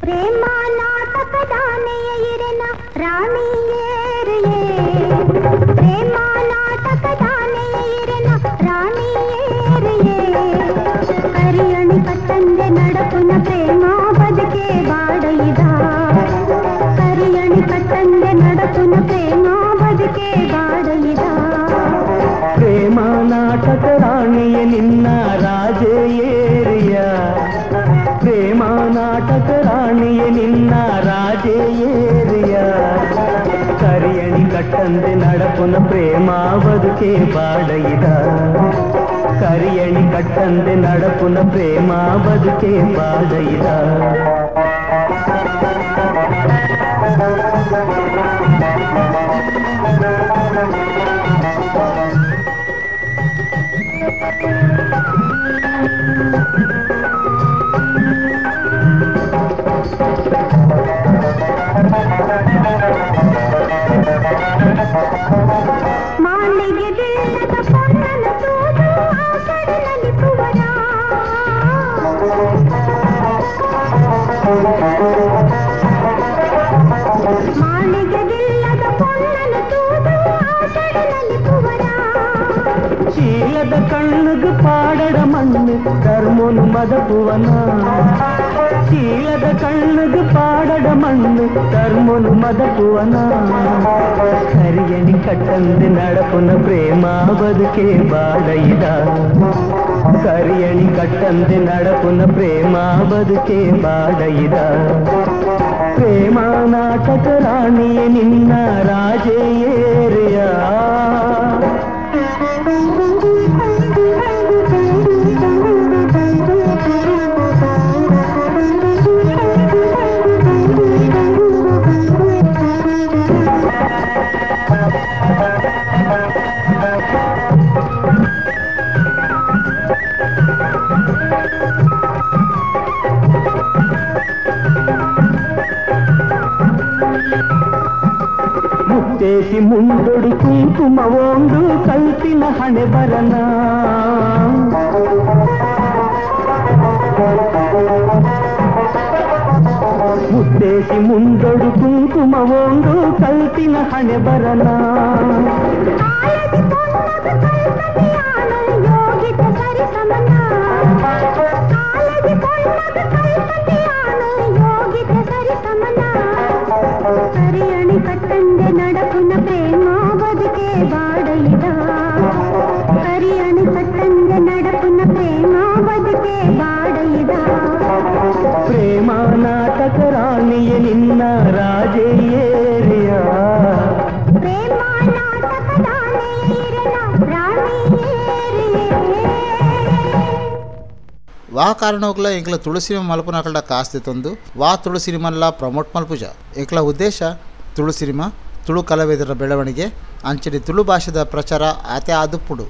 ಪ್ರೇಮ ನಾಟಕದಾನೆಯ ಇರೆನ ರಾಣಿಯೇರಿಯೇ ಪ್ರೇಮ ನಾಟಕದಾನೆಯ ಇರೆನ ರಾಣಿಯೇರಿಯೇ ಕರಿಯಣಿ ಕಟ್ಟಂದೆ ನಡಪುನ ಪ್ರೇಮ ಬದುಕೆ ಬಾಡೈದ ಕರಿಯಣಿ ಕಟ್ಟಂದೆ ನಡಪುನ ಪ್ರೇಮ ಬದುಕೆ ಬಾಡೈದ ಪ್ರೇಮ ನಾಟಕ ರಾಣಿಯ ನಿನ್ನ ರಾಜೇರಿಯ ಪ್ರೇಮ ನಾಟಕ ರಾಣಿಯ ನಿನ್ನ ರಾಜೇರಿಯ ಕರಿಯಣಿ ಕಟ್ಟಂದೆ ನಡಪುನ ಪ್ರೇಮ ಬದುಕೆ ಬಾಡೈದ ಕರಿಯಣಿ ಕಟ್ಟಂದೆ ನಡಪುನ ಪ್ರೇಮ ಬದುಕೆ ಬಾಡೈದ ಮಾಲಿಗೆ ಬೀಳದ ಪೊನ್ನನ ತೂದು ಆ ಕಡಲಲ್ಲಿ ಪುವರ ಮಾಲಿಗೆ ಬೀಳದ ಪೊನ್ನನ ತೂದು ಆ ಕಡಲಲ್ಲಿ ಪುವರ ಚೀಲದ ಕಣ್ಣುಗು ಪಾಡಡ ಮಣ್ಣು ಧರ್ಮನು ಮದಪುವನ ಚೀಲದ ಕಣ್ಣುಗು ಪಾಡಡ ಮಣ್ಣು ಧರ್ಮನು ಮದಪುವನ ಕರಿಯಣಿ ಕಟ್ಟಂದೆ ನಡಪುನ ಪ್ರೇಮ ಬದುಕೆ ಬಾಡೈದ ಕರಿಯಣಿ ಕಟ್ಟಂದೆ ನಡಪುನ ಪ್ರೇಮ ಬದುಕೆ ಬಾಡೈದ ಪ್ರೇಮ ನಾಟಕ ರಾಣಿಯ ನಿನ್ನ ರಾಜೇರಿಯ ಮುತ್ತೇಸಿ ಮುಂದೊಡು ಕುಂಕುಮ ಒಂದು ಕಲ್ಪಿನ ಹಣೆ ಬರನ ಮುತ್ತೇಸಿ ಮುಂದೊಡು ಕುಂಕುಮ ಒಂದು ಕಲ್ಪಿನ ಹಣೆ ಬರನ ಕರಿಯಣಿ ಕಟ್ಟಂದೆ ನಡಪುನ ಪ್ರೇಮ ಬದುಕೆ ಬಾಡೈದ ಕರಿಯಣಿ ಕಟ್ಟಂದೆ ನಡಪುನ ಪ್ರೇಮ ಬದುಕೆ ಬಾಡೈದ ಪ್ರೇಮ ನಾಟಕ ರಾಣಿಯ ನಿನ್ನ ರಾಜೇರಿಯ ಪ್ರೇಮ ನಾಟಕದಾನೆಯ ಇರೆನ ರಾಣಿಯೇರಿಯೇ ವಾ ಕಾರಣೋಗ್ಲ ಎಂಕ್ಲ ತುಳು ಸಿನಿಮಾ ಮಲ್ಪುನಕಲ್ಡ ಕಾಸ್ತಿ ತಂದು ವಾ ತುಳು ಸಿನಿಮಾಲ್ಲ ಪ್ರಮೋಟ್ ಮಲ್ಪುಜ ಎಂಕ್ಲ ಉದ್ದೇಶ ತುಳು ಸಿನಿಮಾ ತುಳು ಕಲಾವಿದರ ಬೆಳವಣಿಗೆ ಅಂಚನೆ ತುಳು ಭಾಷೆದ ಪ್ರಚಾರ ಆತೆ ಆದುಪ್ಪುಡು.